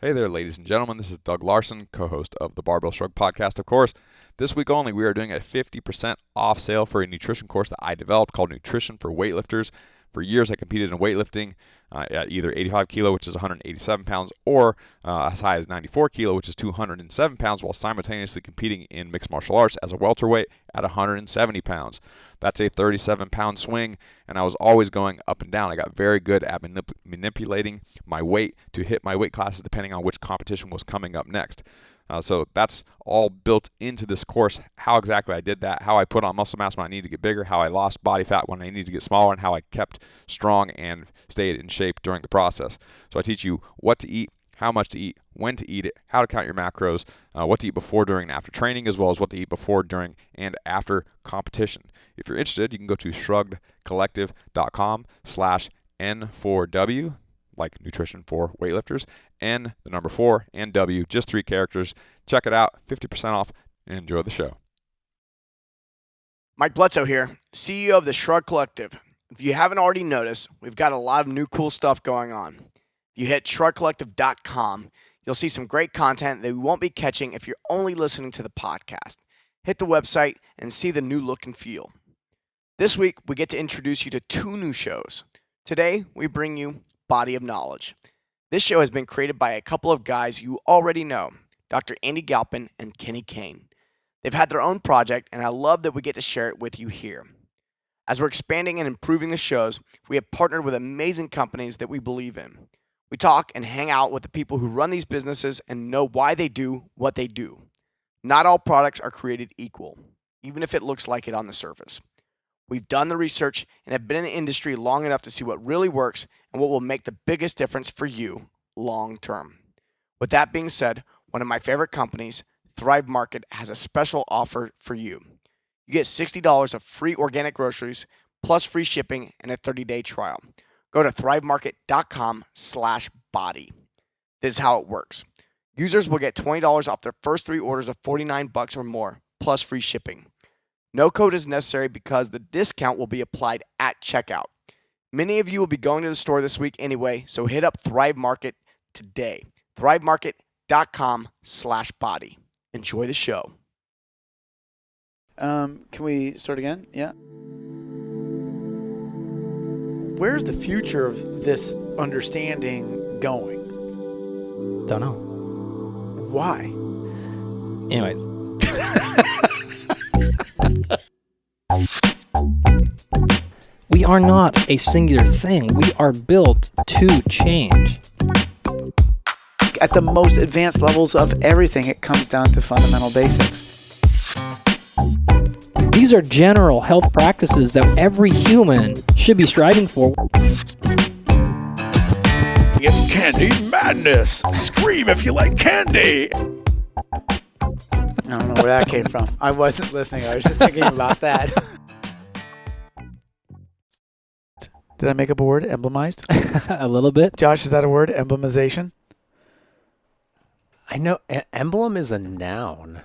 Hey there, ladies and gentlemen. This is Doug Larson, co-host of the Barbell Shrugged podcast, of course. This week only, we are doing a 50% off sale for a nutrition course that I developed called Nutrition for Weightlifters. For years, I competed in weightlifting at either 85 kilo, which is 187 pounds, or as high as 94 kilo, which is 207 pounds, while simultaneously competing in mixed martial arts as a welterweight at 170 pounds. That's a 37-pound swing, and I was always going up and down. I got very good at manipulating my weight to hit my weight classes depending on which competition was coming up next. So that's all built into this course, how exactly I did that, how I put on muscle mass when I needed to get bigger, how I lost body fat when I needed to get smaller, and how I kept strong and stayed in shape during the process. So I teach you what to eat, how much to eat, when to eat it, how to count your macros, what to eat before, during, and after training, as well as what to eat before, during, and after competition. If you're interested, you can go to shruggedcollective.com/N4W, like nutrition for weightlifters, N, the number 4, and W, just 3 characters. Check it out, 50% off, and enjoy the show. Mike Bledsoe here, CEO of the Shrugged Collective. If you haven't already noticed, we've got a lot of new cool stuff going on. If you hit shruggedcollective.com, you'll see some great content that we won't be catching if you're only listening to the podcast. Hit the website and see the new look and feel. This week, we get to introduce you to 2 new shows. Today, we bring you Body of Knowledge. This show has been created by a couple of guys you already know, Dr. Andy Galpin and Kenny Kane. They've had their own project, and I love that we get to share it with you here. As we're expanding and improving the shows, we have partnered with amazing companies that we believe in. We talk and hang out with the people who run these businesses and know why they do what they do. Not all products are created equal, even if it looks like it on the surface. We've done the research and have been in the industry long enough to see what really works and what will make the biggest difference for you long term. With that being said, one of my favorite companies, Thrive Market, has a special offer for you. You get $60 of free organic groceries plus free shipping and a 30-day trial. Go to thrivemarket.com/body. This is how it works. Users will get $20 off their first 3 orders of $49 or more plus free shipping. No code is necessary because the discount will be applied at checkout. Many of you will be going to the store this week anyway, so hit up Thrive Market today. thrivemarket.com/body. Enjoy the show. Can we start again? Yeah. Where's the future of this understanding going? Don't know. Why? Anyways. We are not a singular thing. We are built to change. At the most advanced levels of everything, it comes down to fundamental basics. These are general health practices that every human should be striving for. It's candy madness. Scream if you like candy. I don't know where that came from. I wasn't listening. I was just thinking about that. Did I make up a word? Emblemized? A little bit. Josh, is that a word? Emblemization? I know emblem is a noun.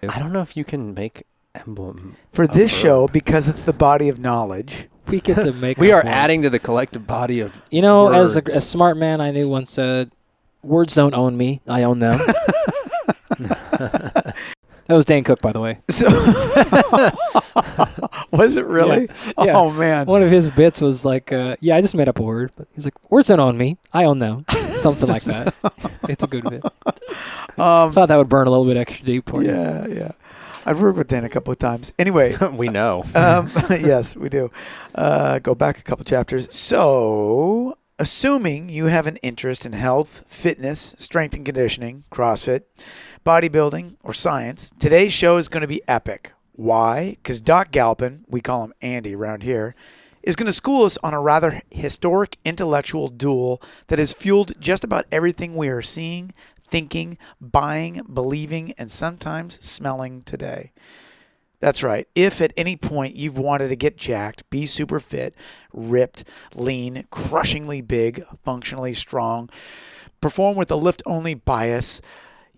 I don't know if you can make emblem for this show, because it's the body of knowledge. We get to make. We are adding to the collective body of words. As a smart man I knew once said, "Words don't own me; I own them." That was Dane Cook, by the way. So, was it really? Yeah. Oh, man. One of his bits was like, I just made up a word. But he's like, words don't own me. I own them. Something like that. It's a good bit. Thought that would burn a little bit extra deep for you. Yeah. I've worked with Dan a couple of times. Anyway. We know. Yes, we do. Go back a couple chapters. So, assuming you have an interest in health, fitness, strength and conditioning, CrossFit, bodybuilding, or science, today's show is going to be epic. Why? Because Doc Galpin, we call him Andy around here, is going to school us on a rather historic intellectual duel that has fueled just about everything we are seeing, thinking, buying, believing, and sometimes smelling today. That's right. If at any point you've wanted to get jacked, be super fit, ripped, lean, crushingly big, functionally strong, perform with a lift-only bias,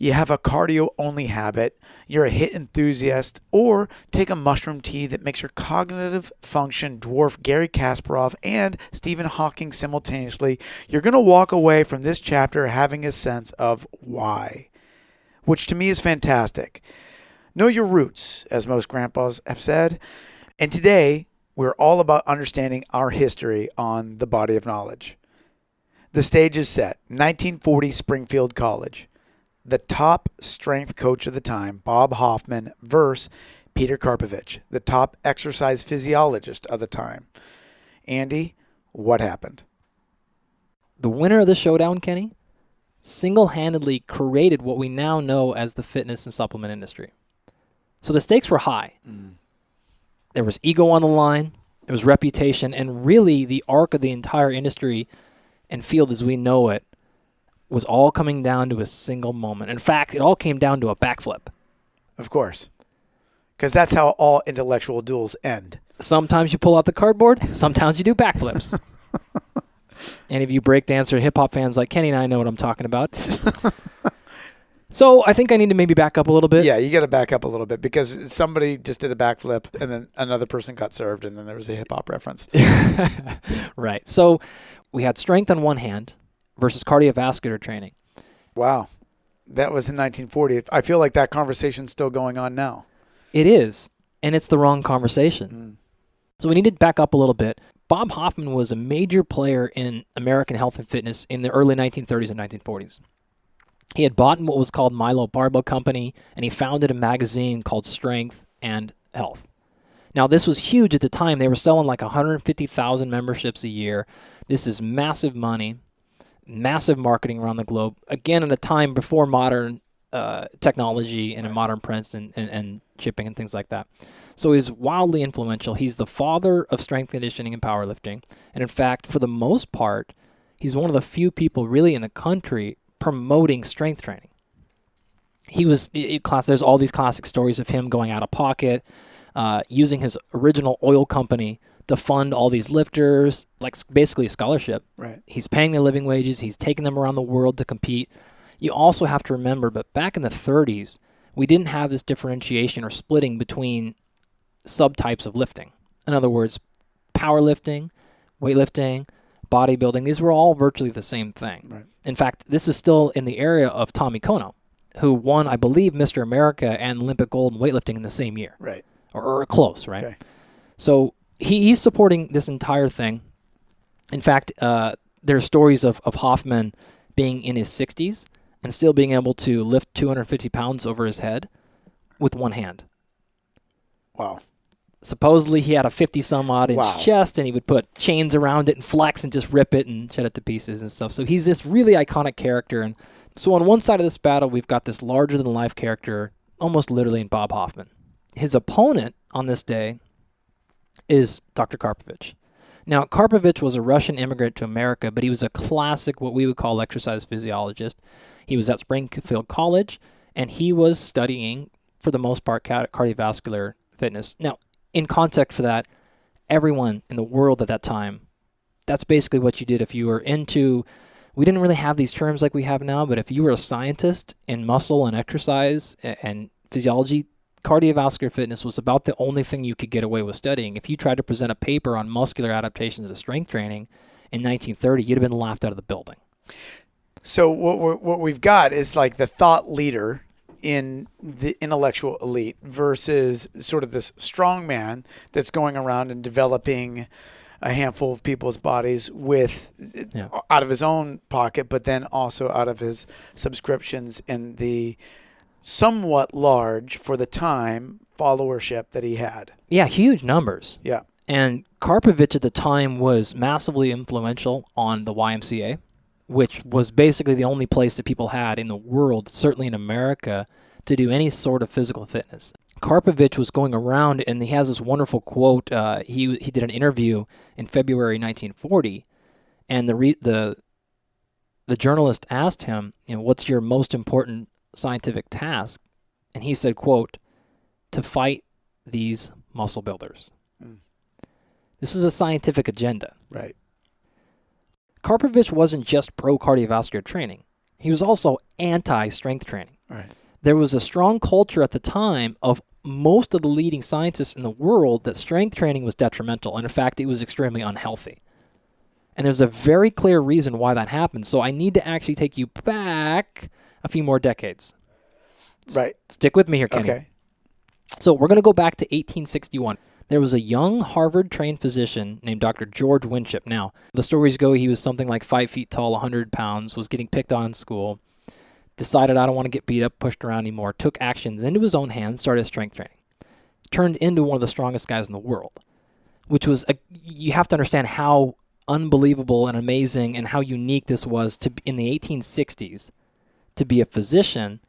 you have a cardio-only habit, you're a HIIT enthusiast, or take a mushroom tea that makes your cognitive function dwarf Gary Kasparov and Stephen Hawking simultaneously, you're going to walk away from this chapter having a sense of why, which to me is fantastic. Know your roots, as most grandpas have said. And today, we're all about understanding our history on the body of knowledge. The stage is set. 1940 Springfield College. The top strength coach of the time, Bob Hoffman, versus Peter Karpovich, the top exercise physiologist of the time. Andy, what happened? The winner of the showdown, Kenny, single-handedly created what we now know as the fitness and supplement industry. So the stakes were high. There was ego on the line, there was reputation, and really the arc of the entire industry and field as we know it was all coming down to a single moment. In fact, it all came down to a backflip. Of course. Because that's how all intellectual duels end. Sometimes you pull out the cardboard, sometimes you do backflips. Any of you breakdancer and hip-hop fans like Kenny and I know what I'm talking about. So I think I need to maybe back up a little bit. Yeah, you got to back up a little bit because somebody just did a backflip and then another person got served and then there was a hip-hop reference. Right. So we had strength on one hand versus cardiovascular training. Wow. That was in 1940. I feel like that conversation's still going on now. It is, and it's the wrong conversation. So we need to back up a little bit. Bob Hoffman was a major player in American health and fitness in the early 1930s and 1940s. He had bought what was called Milo Barbell Company, and he founded a magazine called Strength and Health. Now, this was huge at the time. They were selling like 150,000 memberships a year. This is massive money, massive marketing around the globe. Again, at a time before modern technology and modern prints and shipping and things like that. So he's wildly influential. He's the father of strength conditioning and powerlifting. And in fact, for the most part, he's one of the few people really in the country promoting strength training. There's all these classic stories of him going out of pocket, using his original oil company to fund all these lifters, like basically a scholarship. Right. He's paying their living wages. He's taking them around the world to compete. You also have to remember, but back in the 30s, we didn't have this differentiation or splitting between subtypes of lifting. In other words, powerlifting, weightlifting, bodybuilding, these were all virtually the same thing. Right. In fact, this is still in the area of Tommy Kono, who won, I believe, Mr. America and Olympic gold in weightlifting in the same year. Right. Or close, right? Okay. So he's supporting this entire thing. In fact, there are stories of Hoffman being in his 60s and still being able to lift 250 pounds over his head with one hand. Wow. Supposedly he had a 50-some-odd inch Wow. chest, and he would put chains around it and flex and just rip it and shed it to pieces and stuff. So he's this really iconic character. And so on one side of this battle, we've got this larger-than-life character, almost literally in Bob Hoffman. His opponent on this day is Dr. Karpovich. Now, Karpovich was a Russian immigrant to America, but he was a classic, what we would call exercise physiologist. He was at Springfield College, and he was studying, for the most part, cardiovascular fitness. Now, in context for that, everyone in the world at that time, that's basically what you did if you were into, we didn't really have these terms like we have now, but if you were a scientist in muscle and exercise and physiology, cardiovascular fitness was about the only thing you could get away with studying. If you tried to present a paper on muscular adaptations of strength training in 1930, you'd have been laughed out of the building. So what we've got is like the thought leader in the intellectual elite versus sort of this strong man that's going around and developing a handful of people's bodies with out of his own pocket, but then also out of his subscriptions and the somewhat large for the time followership that he had. Yeah, huge numbers. Yeah. And Karpovich at the time was massively influential on the YMCA, which was basically the only place that people had in the world, certainly in America, to do any sort of physical fitness. Karpovich was going around, and he has this wonderful quote. He did an interview in February 1940, and the journalist asked him, what's your most important scientific task? And he said, quote, to fight these muscle builders. This was a scientific agenda. Right. Karpovich wasn't just pro-cardiovascular training. He was also anti-strength training. Right. There was a strong culture at the time of most of the leading scientists in the world that strength training was detrimental, and in fact, it was extremely unhealthy. And there's a very clear reason why that happened. So I need to actually take you back a few more decades. Right. Stick with me here, Kenny. Okay. So we're going to go back to 1861. There was a young Harvard-trained physician named Dr. George Winship. Now, the stories go he was something like 5 feet tall, 100 pounds, was getting picked on in school, decided I don't want to get beat up, pushed around anymore, took actions into his own hands, started strength training. Turned into one of the strongest guys in the world, which was, you have to understand how unbelievable and amazing and how unique this was to in the 1860s to be a physician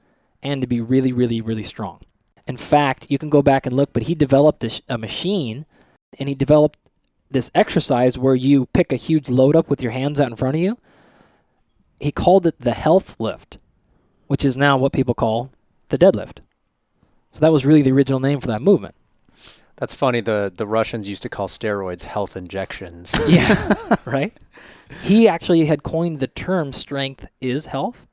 and to be really, really, really strong. In fact, you can go back and look, but he developed a machine, and he developed this exercise where you pick a huge load up with your hands out in front of you. He called it the healthlift, which is now what people call the deadlift. So that was really the original name for that movement. That's funny. The Russians used to call steroids health injections. Yeah, right? He actually had coined the term strength is health.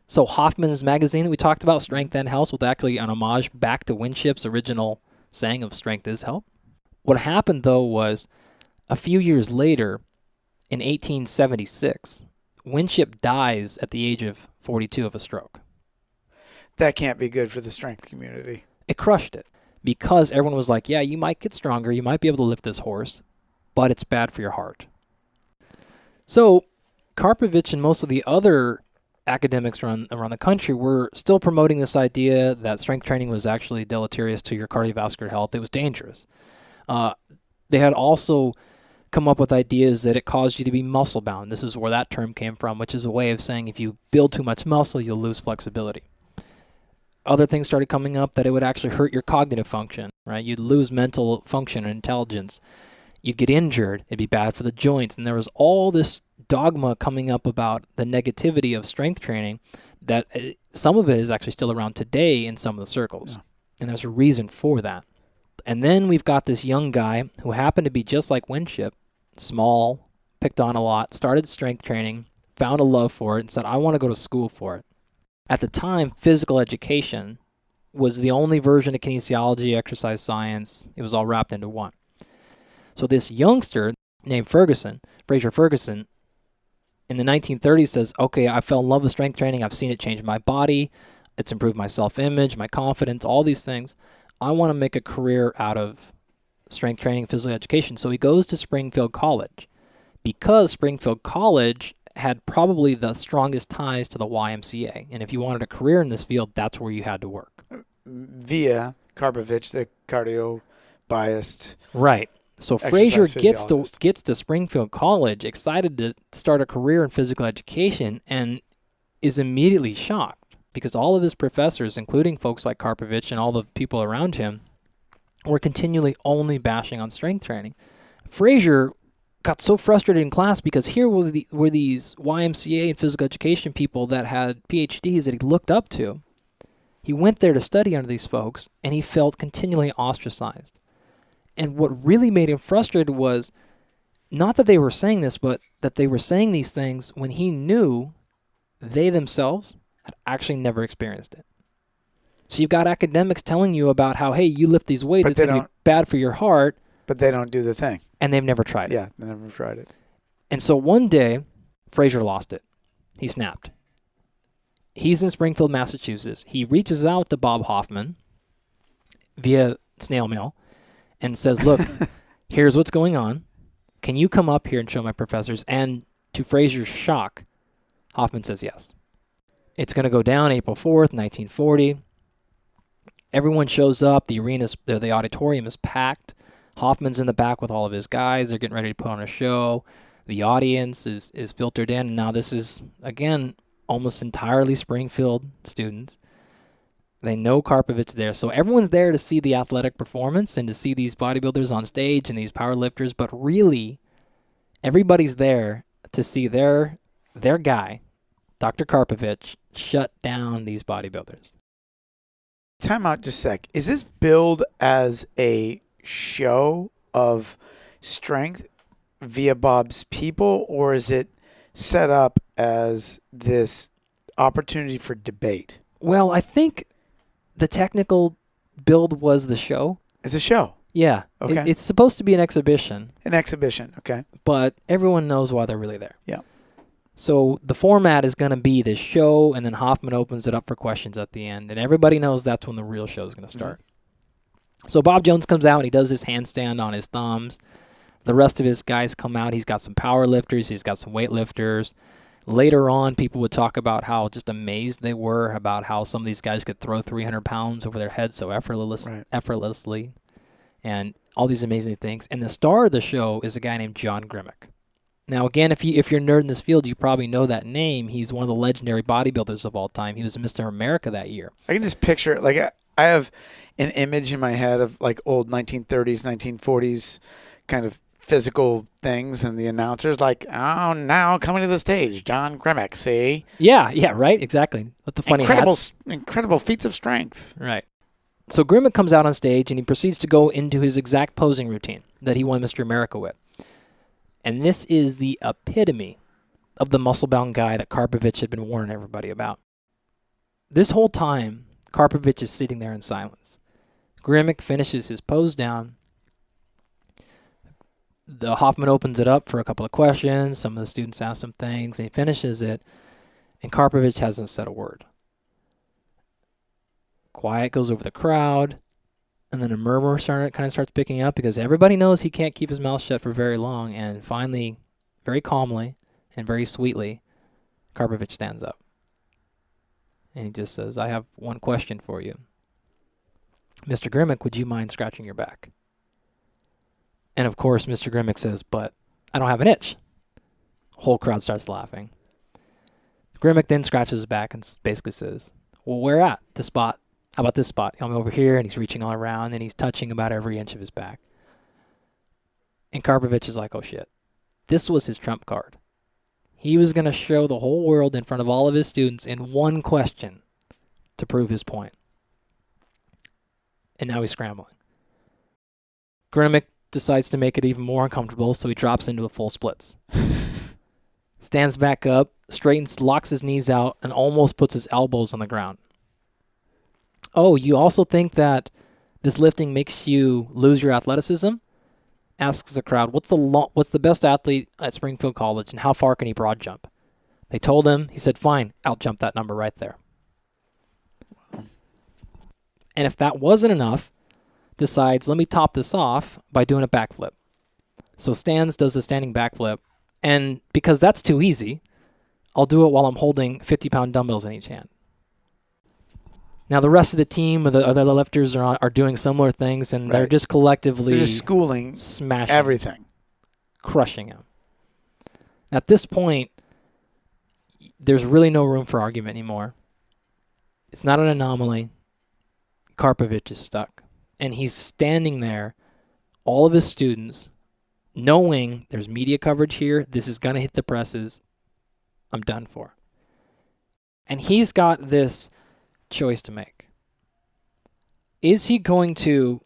So Hoffman's magazine that we talked about, Strength and Health, was actually an homage back to Winship's original saying of strength is health. What happened, though, was a few years later, in 1876, Winship dies at the age of 42 of a stroke. That can't be good for the strength community. It crushed it because everyone was like, yeah, you might get stronger, you might be able to lift this horse, but it's bad for your heart. So Karpovich and most of the other academics around the country were still promoting this idea that strength training was actually deleterious to your cardiovascular health. It was dangerous. They had also come up with ideas that it caused you to be muscle bound. This is where that term came from, which is a way of saying if you build too much muscle, you'll lose flexibility. Other things started coming up that it would actually hurt your cognitive function, right? You'd lose mental function and intelligence. You'd get injured. It'd be bad for the joints. And there was all this dogma coming up about the negativity of strength training that some of it is actually still around today in some of the circles. Yeah. And there's a reason for that. And then we've got this young guy who happened to be just like Winship, small, picked on a lot, started strength training, found a love for it, and said, I want to go to school for it. At the time, physical education was the only version of kinesiology, exercise science. It was all wrapped into one. So this youngster named Fraser Ferguson, in the 1930s says, okay, I fell in love with strength training. I've seen it change my body. It's improved my self-image, my confidence, all these things. I want to make a career out of strength training, physical education. So he goes to Springfield College because Springfield College had probably the strongest ties to the YMCA. And if you wanted a career in this field, that's where you had to work. Via Karpovich, the cardio-biased. Right. So Fraser gets to Springfield College, excited to start a career in physical education, and is immediately shocked because all of his professors, including folks like Karpovich and all the people around him, were continually only bashing on strength training. Fraser got so frustrated in class because here were these YMCA and physical education people that had PhDs that he looked up to. He went there to study under these folks, and he felt continually ostracized. And what really made him frustrated was not that they were saying this, but that they were saying these things when he knew they themselves had actually never experienced it. So you've got academics telling you about how, hey, you lift these weights, it's going to be bad for your heart. But they don't do the thing. And they've never tried it. Yeah, they never tried it. And so one day, Fraser lost it. He snapped. He's in Springfield, Massachusetts. He reaches out to Bob Hoffman via snail mail and says, look, here's what's going on. Can you come up here and show my professors? And to Fraser's shock, Hoffman says yes. It's going to go down April 4th, 1940. Everyone shows up. The auditorium is packed. Hoffman's in the back with all of his guys. They're getting ready to put on a show. The audience is filtered in. And now this is, again, almost entirely Springfield students. They know Karpovich there. So everyone's there to see the athletic performance and to see these bodybuilders on stage and these powerlifters. But really, everybody's there to see their guy, Dr. Karpovich, shut down these bodybuilders. Time out just a sec. Is this billed as a show of strength via Bob's people, or is it set up as this opportunity for debate. Well, I think the technical build was the show. It's a show. Yeah. Okay. It's supposed to be an exhibition, An exhibition. Okay. but everyone knows why they're really there. Yeah. So the format is going to be this show, and then Hoffman opens it up for questions at the end, and everybody knows that's when the real show is going to start. So Bob Jones comes out, and he does his handstand on his thumbs. The rest of his guys come out. He's got some power lifters. He's got some weightlifters. Later on, people would talk about how just amazed they were about how some of these guys could throw 300 pounds over their heads so effortlessly, and all these amazing things. And the star of the show is a guy named John Grimmick. Now, again, if you're a nerd in this field, you probably know that name. He's one of the legendary bodybuilders of all time. He was Mr. America that year. I can just picture it. Like I have an image in my head of like old 1930s, 1940s kind of physical things, and the announcers like, oh, now coming to the stage, John Grimmick, see? Yeah, right, exactly. With the funny hats. Incredible feats of strength. Right. So Grimmick comes out on stage, and he proceeds to go into his exact posing routine that he won Mr. America with. And this is the epitome of the muscle-bound guy that Karpovich had been warning everybody about. This whole time, Karpovich is sitting there in silence. Grimmick finishes his pose down. The Hoffman opens it up for a couple of questions. Some of the students ask some things, and he finishes it, and Karpovich hasn't said a word. Quiet goes over the crowd, and then a murmur kind of starts picking up because everybody knows he can't keep his mouth shut for very long. And finally, very calmly and very sweetly, Karpovich stands up. And he just says, I have one question for you. Mr. Grimmick, would you mind scratching your back? And of course, Mr. Grimmick says, but I don't have an itch. The whole crowd starts laughing. Grimmick then scratches his back and basically says, well, where at? The spot. How about this spot? I'm over here, and he's reaching all around, and he's touching about every inch of his back. And Karpovich is like, oh, shit. This was his trump card. He was going to show the whole world in front of all of his students in one question to prove his point. And now he's scrambling. Grimmick decides to make it even more uncomfortable, so he drops into a full splits. Stands back up, straightens, locks his knees out, and almost puts his elbows on the ground. Oh, you also think that this lifting makes you lose your athleticism? Asks the crowd, what's the best athlete at Springfield College, and how far can he broad jump? They told him. He said, fine, I'll jump that number right there. And if that wasn't enough, decides, let me top this off by doing a backflip. So does a standing backflip, and because that's too easy, I'll do it while I'm holding 50-pound dumbbells in each hand. Now, the rest of the team, or the other lifters, are doing similar things, and they're just collectively they're just schooling smashing everything. Crushing him. At this point, there's really no room for argument anymore. It's not an anomaly. Karpovich is stuck. And he's standing there, all of his students, knowing there's media coverage here, this is going to hit the presses, I'm done for. And he's got this choice to make. Is he going to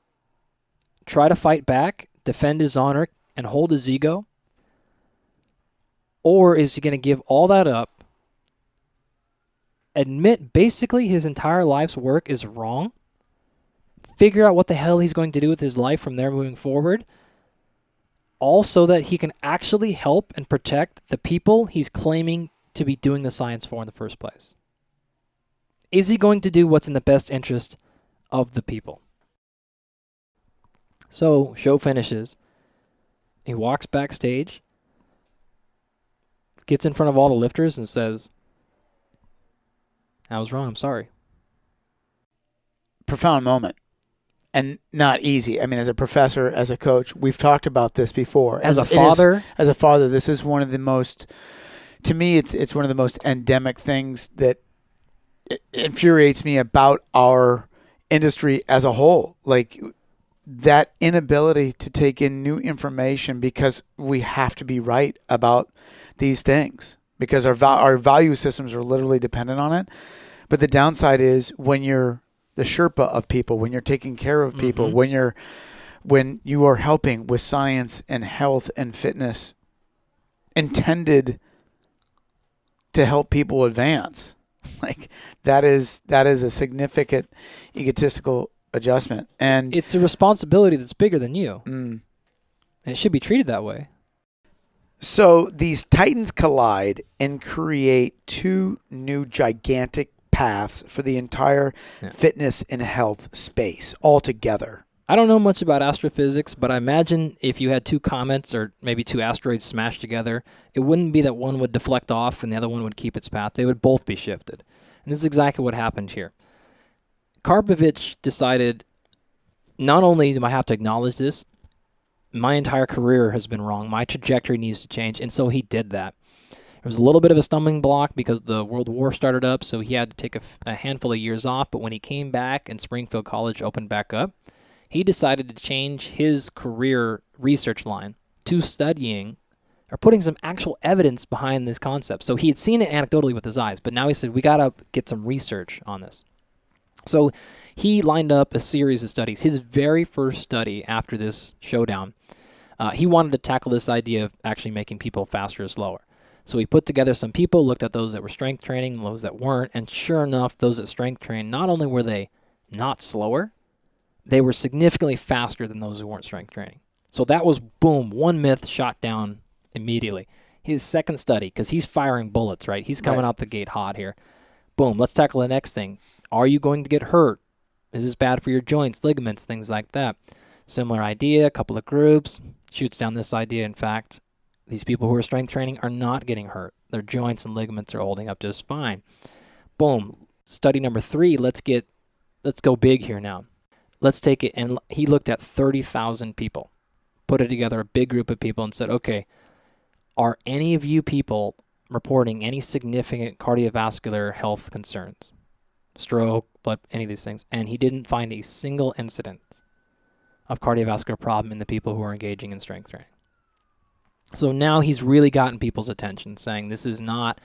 try to fight back, defend his honor, and hold his ego? Or is he going to give all that up, admit basically his entire life's work is wrong, figure out what the hell he's going to do with his life from there moving forward, all so that he can actually help and protect the people he's claiming to be doing the science for in the first place? Is he going to do what's in the best interest of the people? So, show finishes. He walks backstage, gets in front of all the lifters and says, I was wrong, I'm sorry. Profound moment. And not easy. I mean, as a professor, as a coach, we've talked about this before. As a father? As a father, this is one of the most, to me, it's one of the most endemic things that infuriates me about our industry as a whole. Like, that inability to take in new information because we have to be right about these things because our value systems are literally dependent on it. But the downside is when you're the Sherpa of people, when you're taking care of people, when you are helping with science and health and fitness intended to help people advance, Like that is a significant egotistical adjustment, and It's a responsibility that's bigger than you. mm, And it should be treated that way. so these titans collide and create two new gigantic paths for the entire Yeah. fitness and health space altogether. I don't know much about astrophysics, but I imagine if you had two comets or maybe two asteroids smashed together, it wouldn't be that one would deflect off and the other one would keep its path. They would both be shifted. And this is exactly what happened here. Karpovich decided, not only do I have to acknowledge this, my entire career has been wrong. My trajectory needs to change. And so he did that. There was a little bit of a stumbling block because the World War started up, so he had to take a handful of years off. But when he came back and Springfield College opened back up, he decided to change his career research line to studying or putting some actual evidence behind this concept. So he had seen it anecdotally with his eyes, but now he said, we got to get some research on this. So he lined up a series of studies. His very first study after this showdown, he wanted to tackle this idea of actually making people faster or slower. So he put together some people, looked at those that were strength training, those that weren't, and sure enough, those that strength trained, not only were they not slower, they were significantly faster than those who weren't strength training. So that was, boom, one myth shot down immediately. His second study, because he's firing bullets, right? He's coming out the gate hot here. Boom, let's tackle the next thing. Are you going to get hurt? Is this bad for your joints, ligaments, things like that? Similar idea, a couple of groups, shoots down this idea. In fact, these people who are strength training are not getting hurt. Their joints and ligaments are holding up just fine. Boom, study number 3, let's go big here now. Let's take it, and he looked at 30,000 people, put it together, a big group of people, and said, okay, are any of you people reporting any significant cardiovascular health concerns? Stroke, blood, any of these things. And he didn't find a single incident of cardiovascular problem in the people who are engaging in strength training. So now he's really gotten people's attention, saying this is not,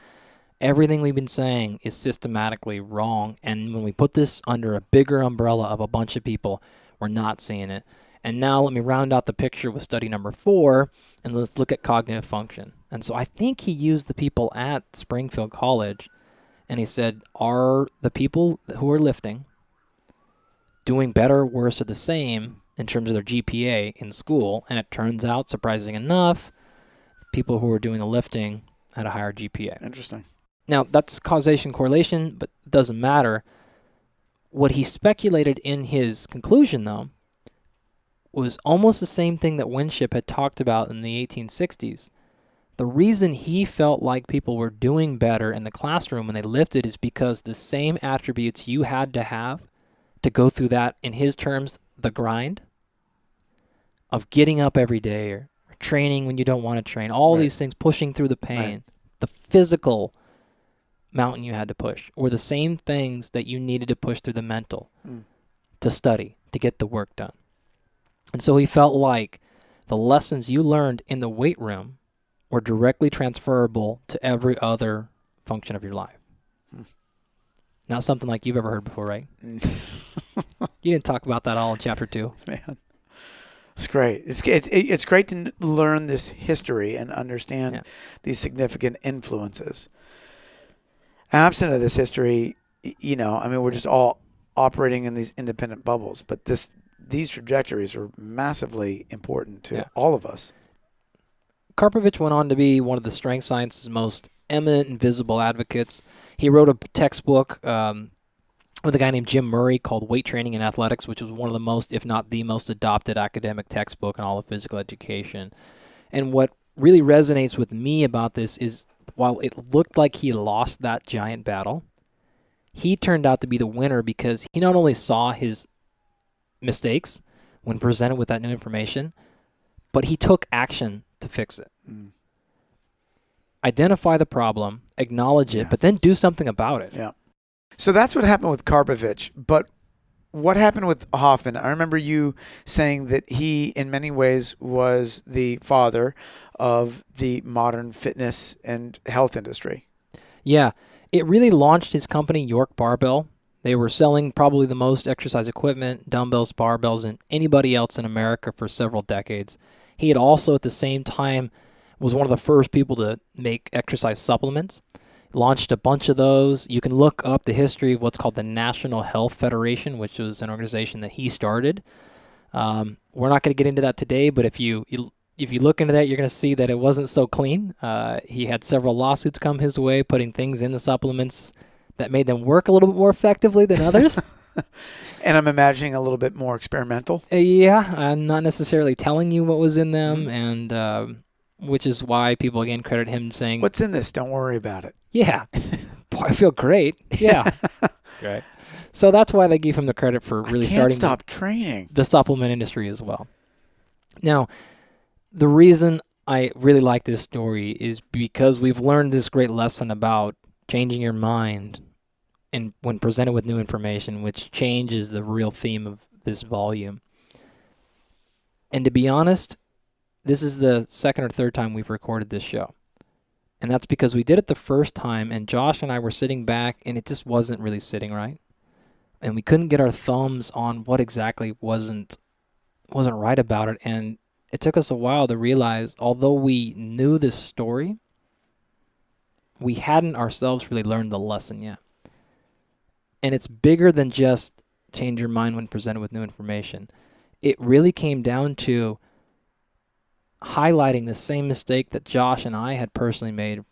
everything we've been saying is systematically wrong. And when we put this under a bigger umbrella of a bunch of people, we're not seeing it. And now let me round out the picture with study number 4, and let's look at cognitive function. And so I think he used the people at Springfield College, and he said, are the people who are lifting doing better, worse, or the same in terms of their GPA in school? And it turns out, surprising enough, people who are doing the lifting had a higher GPA. Interesting. Now, that's causation correlation, but it doesn't matter. What he speculated in his conclusion, though, was almost the same thing that Winship had talked about in the 1860s. The reason he felt like people were doing better in the classroom when they lifted is because the same attributes you had to have to go through that, in his terms, the grind of getting up every day or training when you don't want to train, all these things, pushing through the pain, the physical mountain you had to push, were the same things that you needed to push through the mental to study, to get the work done. And so he felt like the lessons you learned in the weight room were directly transferable to every other function of your life. Not something like you've ever heard before, right? You didn't talk about that all in chapter 2. Man, it's great. It's great to learn this history and understand these significant influences. Absent of this history, we're just all operating in these independent bubbles. But these trajectories are massively important to all of us. Karpovich went on to be one of the strength science's most eminent and visible advocates. He wrote a textbook with a guy named Jim Murray called Weight Training and Athletics, which was one of the most, if not the most, adopted academic textbook in all of physical education. And what really resonates with me about this is, while it looked like he lost that giant battle, he turned out to be the winner because he not only saw his mistakes when presented with that new information, but he took action to fix it. Identify the problem, acknowledge it, but then do something about it. Yeah. So that's what happened with Karpovich. But what happened with Hoffman? I remember you saying that he, in many ways, was the father of the modern fitness and health industry. Yeah. It really launched his company, York Barbell. They were selling probably the most exercise equipment, dumbbells, barbells, than anybody else in America for several decades. He had also, at the same time, was one of the first people to make exercise supplements. Launched a bunch of those. You can look up the history of what's called the National Health Federation, which was an organization that he started. We're not going to get into that today, but if you look into that, you're going to see that it wasn't so clean. He had several lawsuits come his way, putting things in the supplements that made them work a little bit more effectively than others. And I'm imagining a little bit more experimental. Yeah, I'm not necessarily telling you what was in them, and which is why people, again, credit him saying, "What's in this? Don't worry about it." Yeah. Boy, I feel great. Yeah. Right. So that's why they give him the credit for really starting stop training the supplement industry as well. Now, the reason I really like this story is because we've learned this great lesson about changing your mind and when presented with new information, which changes the real theme of this volume. And to be honest, this is the second or third time we've recorded this show. And that's because we did it the first time, and Josh and I were sitting back, and it just wasn't really sitting right. And we couldn't get our thumbs on what exactly wasn't right about it. And it took us a while to realize, although we knew this story, we hadn't ourselves really learned the lesson yet. And it's bigger than just change your mind when presented with new information. It really came down to highlighting the same mistake that Josh and I had personally made.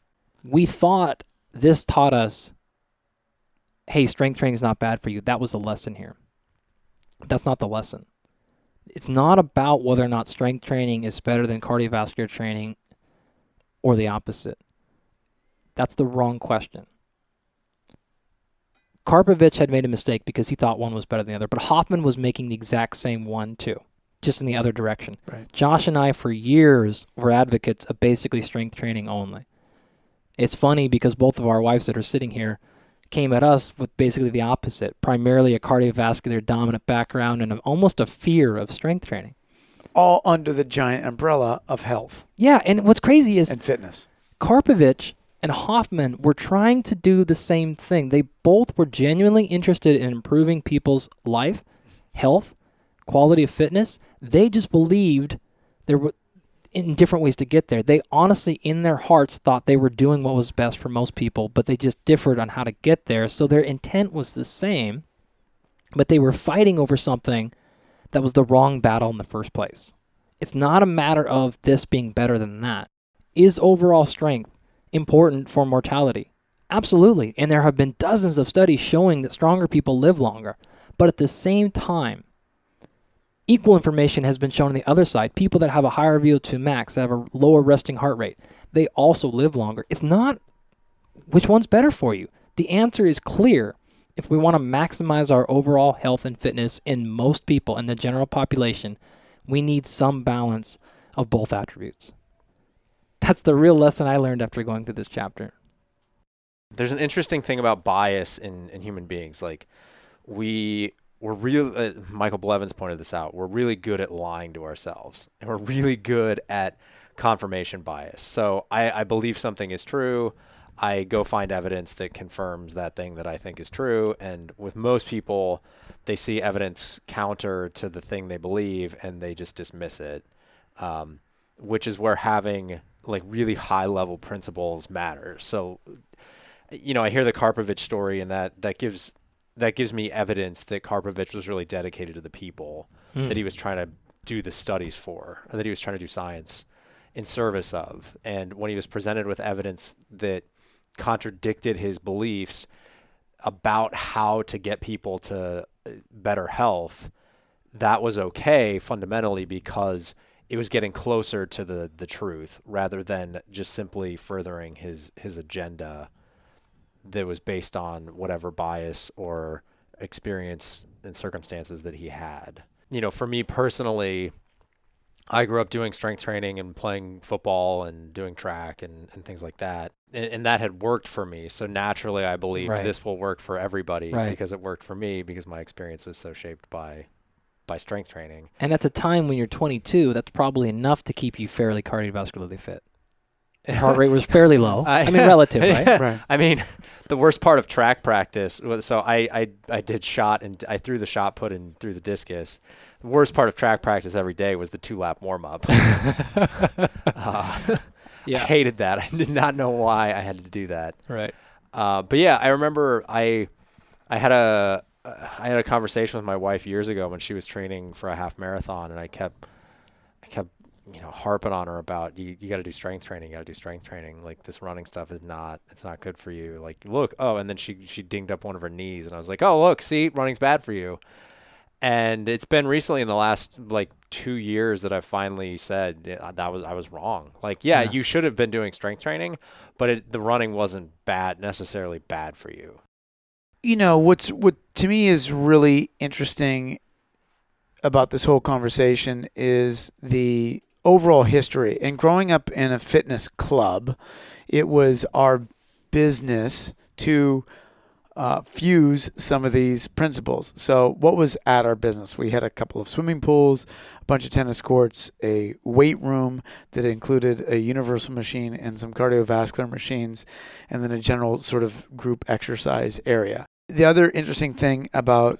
We thought this taught us, hey, strength training is not bad for you. That was the lesson here. That's not the lesson. It's not about whether or not strength training is better than cardiovascular training or the opposite. That's the wrong question. Karpovich had made a mistake because he thought one was better than the other, but Hoffman was making the exact same one too, just in the other direction. Right. Josh and I, for years, were advocates of basically strength training only. It's funny because both of our wives that are sitting here came at us with basically the opposite, primarily a cardiovascular dominant background and almost a fear of strength training. All under the giant umbrella of health. Yeah, and what's crazy is and fitness. Karpovich and Hoffman were trying to do the same thing. They both were genuinely interested in improving people's life, health, quality of fitness. They just believed there were in different ways to get there. They honestly, in their hearts, thought they were doing what was best for most people, but they just differed on how to get there. So their intent was the same, but they were fighting over something that was the wrong battle in the first place. It's not a matter of this being better than that. Is overall strength important for mortality? Absolutely. And there have been dozens of studies showing that stronger people live longer. But at the same time, equal information has been shown on the other side. People that have a higher VO2 max, that have a lower resting heart rate, they also live longer. It's not which one's better for you. The answer is clear. If we want to maximize our overall health and fitness in most people, in the general population, we need some balance of both attributes. That's the real lesson I learned after going through this chapter. There's an interesting thing about bias in human beings. Like, we're really, Michael Blevins pointed this out, we're really good at lying to ourselves. And we're really good at confirmation bias. So I believe something is true. I go find evidence that confirms that thing that I think is true. And with most people, they see evidence counter to the thing they believe and they just dismiss it, which is where having like really high level principles matter. So, you know, I hear the Karpovich story, and that gives me evidence that Karpovich was really dedicated to the people that he was trying to do the studies for, or that he was trying to do science in service of. And when he was presented with evidence that contradicted his beliefs about how to get people to better health, that was okay fundamentally because it was getting closer to the truth rather than just simply furthering his agenda that was based on whatever bias or experience and circumstances that he had. You know, for me personally, I grew up doing strength training and playing football and doing track and things like that. And that had worked for me. So naturally, I believed this will work for everybody because it worked for me because my experience was so shaped by strength training. And at the time when you're 22, that's probably enough to keep you fairly cardiovascularly fit. Heart rate was fairly low. I mean, relative, right? Right. I mean, the worst part of track practice, so I did shot and I threw the shot put and threw the discus. The worst part of track practice every day was the 2-lap warm-up. I hated that. I did not know why I had to do that. Right. But yeah, I remember I had a conversation with my wife years ago when she was training for a half marathon, and I kept harping on her about you got to do strength training. You got to do strength training. Like, this running stuff it's not good for you. Like, look, and then she dinged up one of her knees, and I was like, oh, look, see, running's bad for you. And it's been recently in the last 2 years that I've finally said I was wrong. Like, yeah, you should have been doing strength training, but the running wasn't necessarily bad for you. What to me is really interesting about this whole conversation is the overall history. And growing up in a fitness club, it was our business to fuse some of these principles. So what was at our business? We had a couple of swimming pools, a bunch of tennis courts, a weight room that included a universal machine and some cardiovascular machines, and then a general sort of group exercise area. The other interesting thing about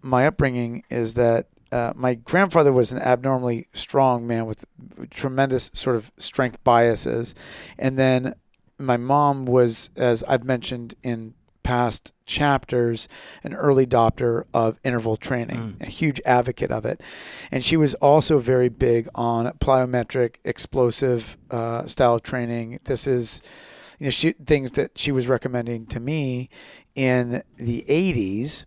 my upbringing is that my grandfather was an abnormally strong man with tremendous sort of strength biases. And then my mom was, as I've mentioned in past chapters, an early adopter of interval training, a huge advocate of it. And she was also very big on plyometric, explosive style training. This is things that she was recommending to me in the 80s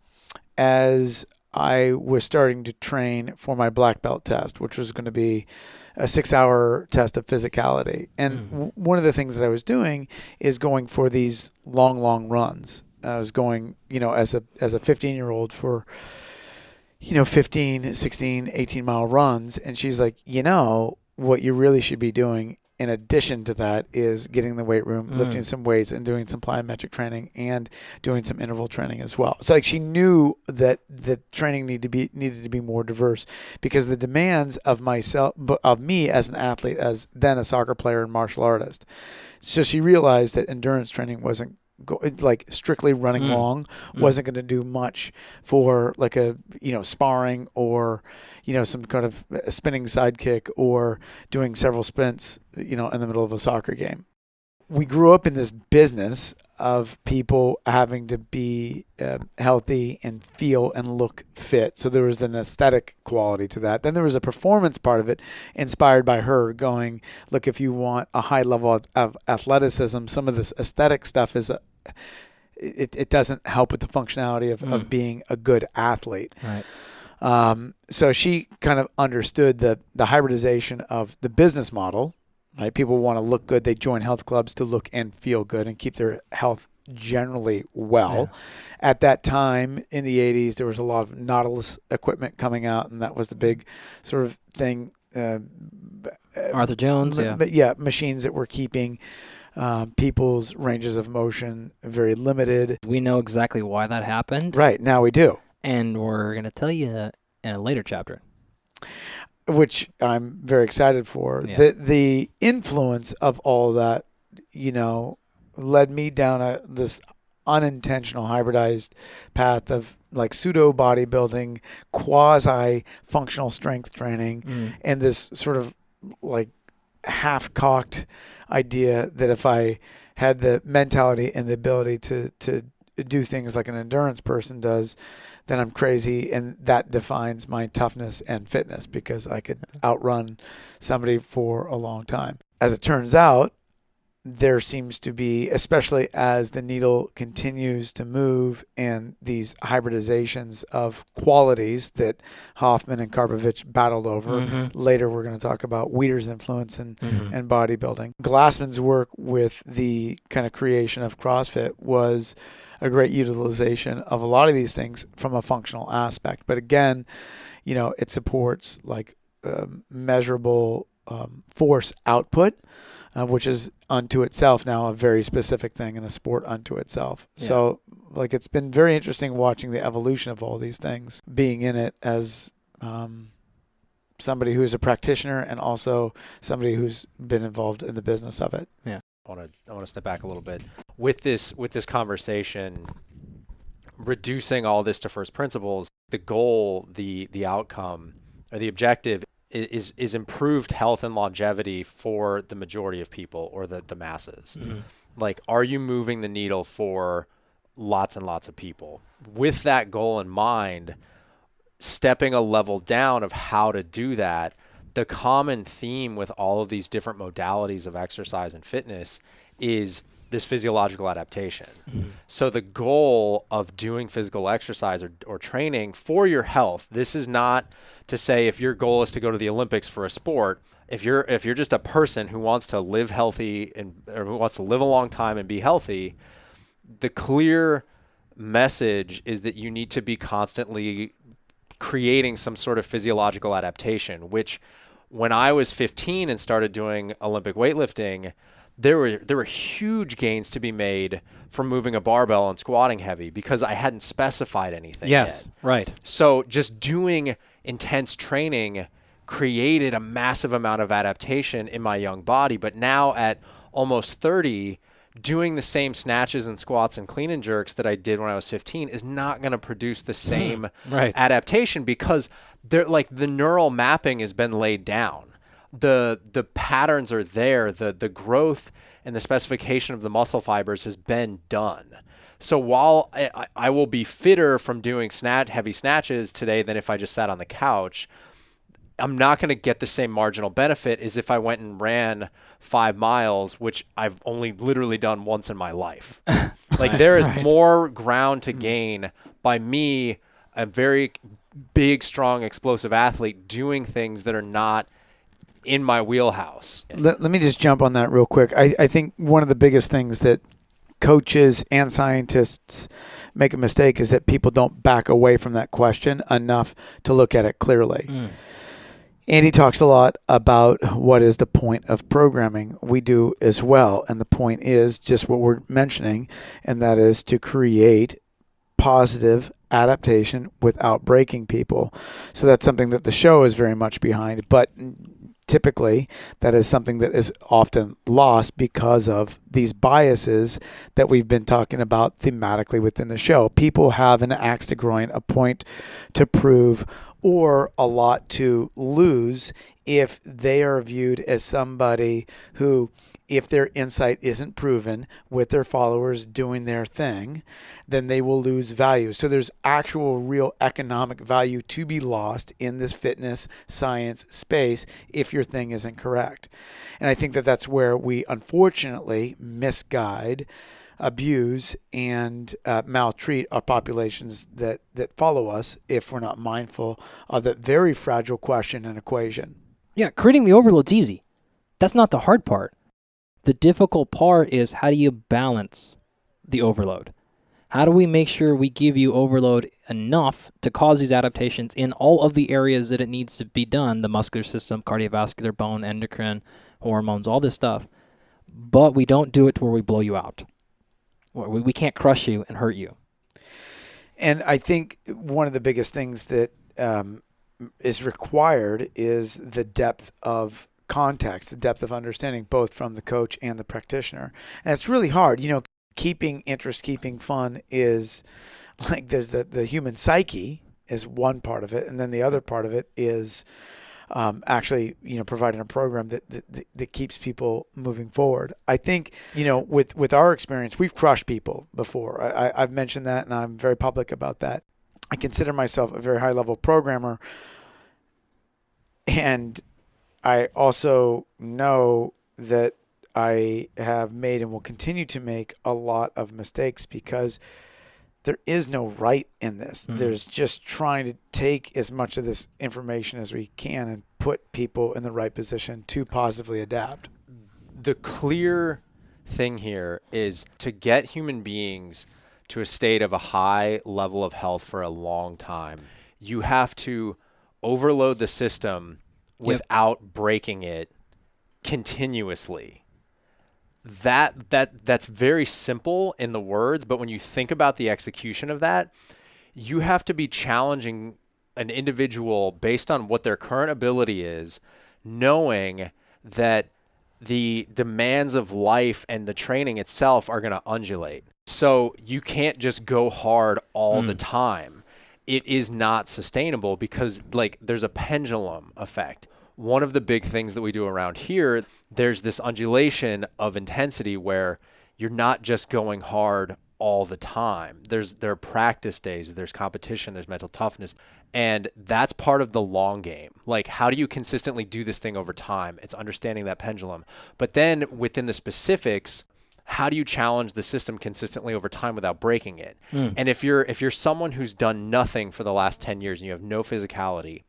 as I was starting to train for my black belt test, which was going to be a 6-hour test of physicality. And one of the things that I was doing is going for these long runs. I was going, as a 15-year-old for, 15, 16, 18-mile runs. And she's like, what you really should be doing in addition to that is getting in the weight room, lifting some weights, and doing some plyometric training and doing some interval training as well. So she knew that the training needed to be more diverse because the demands of me as an athlete, as then a soccer player and martial artist. So she realized that endurance training wasn't strictly running long wasn't going to do much for sparring or some kind of a spinning sidekick or doing several sprints in the middle of a soccer game. We grew up in this business of people having to be healthy and feel and look fit. So there was an aesthetic quality to that. Then there was a performance part of it inspired by her going, look, if you want a high level of athleticism, some of this aesthetic stuff is it doesn't help with the functionality of being a good athlete. Right. So she kind of understood the hybridization of the business model. Right? People want to look good. They join health clubs to look and feel good and keep their health generally well. Yeah. At that time in the 80s, there was a lot of Nautilus equipment coming out, and that was the big sort of thing. Arthur Jones, machines that were keeping people's ranges of motion very limited. We know exactly why that happened. Right, now we do. And we're going to tell you in a later chapter. Which I'm very excited for. Yeah. The influence of all that, led me down this unintentional hybridized path of pseudo bodybuilding, quasi functional strength training, and this sort of half cocked idea that if I had the mentality and the ability to do things like an endurance person does, then I'm crazy, and that defines my toughness and fitness because I could outrun somebody for a long time. As it turns out, there seems to be, especially as the needle continues to move and these hybridizations of qualities that Hoffman and Karpovich battled over. Later, we're going to talk about Weider's influence and bodybuilding. Glassman's work with the kind of creation of CrossFit was a great utilization of a lot of these things from a functional aspect. But again, it supports measurable force output, which is unto itself now a very specific thing in a sport unto itself. Yeah. So it's been very interesting watching the evolution of all these things, being in it as somebody who's a practitioner and also somebody who's been involved in the business of it. Yeah. I want to step back a little bit with this conversation, reducing all this to first principles. The goal, the outcome, or the objective is improved health and longevity for the majority of people or the masses. Like, are you moving the needle for lots and lots of people? With that goal in mind, stepping a level down of how to do that, the common theme with all of these different modalities of exercise and fitness is this physiological adaptation. Mm-hmm. So the goal of doing physical exercise or training for your health, this is not to say if your goal is to go to the Olympics for a sport, if you're just a person who wants to live healthy or who wants to live a long time and be healthy, the clear message is that you need to be constantly creating some sort of physiological adaptation, which when I was 15 and started doing Olympic weightlifting, there were huge gains to be made from moving a barbell and squatting heavy because I hadn't specified anything Yes, yet. right. So just doing intense training created a massive amount of adaptation in my young body. But now at almost 30, doing the same snatches and squats and clean and jerks that I did when I was 15 is not going to produce the same adaptation because the neural mapping has been laid down. The patterns are there. The growth and the specification of the muscle fibers has been done. So while I will be fitter from doing heavy snatches today than if I just sat on the couch, I'm not going to get the same marginal benefit as if I went and ran 5 miles, which I've only literally done once in my life. Like there is more ground to gain by me, a very big, strong, explosive athlete, doing things that are not in my wheelhouse. Let me just jump on that real quick. I think one of the biggest things that coaches and scientists make a mistake is that people don't back away from that question enough to look at it clearly. Andy talks a lot about what is the point of programming. We do as well. And the point is just what we're mentioning, and that is to create positive adaptation without breaking people. So that's something that the show is very much behind. But typically, that is something that is often lost because of these biases that we've been talking about thematically within the show. People have an axe to grind, a point to prove, or a lot to lose if they are viewed as somebody who, if their insight isn't proven with their followers doing their thing, then they will lose value. So there's actual real economic value to be lost in this fitness science space if your thing isn't correct. And I think that that's where we unfortunately misguide, abuse, and maltreat our populations that follow us if we're not mindful of that very fragile question and equation. Yeah, creating the overload's easy. That's not the hard part. The difficult part is how do you balance the overload? How do we make sure we give you overload enough to cause these adaptations in all of the areas that it needs to be done, the muscular system, cardiovascular, bone, endocrine, hormones, all this stuff, but we don't do it to where we blow you out. We can't crush you and hurt you. And I think one of the biggest things that is required is the depth of context, the depth of understanding, both from the coach and the practitioner. And it's really hard. You know, keeping interest, keeping fun is like there's the human psyche is one part of it. And then the other part of it is actually, you know, providing a program that keeps people moving forward. I think, you know, with our experience, we've crushed people before. I've mentioned that, and I'm very public about that. I consider myself a very high-level programmer, and I also know that I have made and will continue to make a lot of mistakes because there is no right in this. There's just trying to take as much of this information as we can and put people in the right position to positively adapt. The clear thing here is to get human beings to a state of a high level of health for a long time, you have to overload the system without breaking it continuously. That's very simple in the words, but when you think about the execution of that, you have to be challenging an individual based on what their current ability is, knowing that the demands of life and the training itself are going to undulate. So you can't just go hard all the time. It is not sustainable because like there's a pendulum effect. One of the big things that we do around here, there's this undulation of intensity where you're not just going hard all the time. There are practice days, there's competition, there's mental toughness, and that's part of the long game. Like, how do you consistently do this thing over time? It's understanding that pendulum. But then within the specifics, how do you challenge the system consistently over time without breaking it? And if you're someone who's done nothing for the last 10 years and you have no physicality,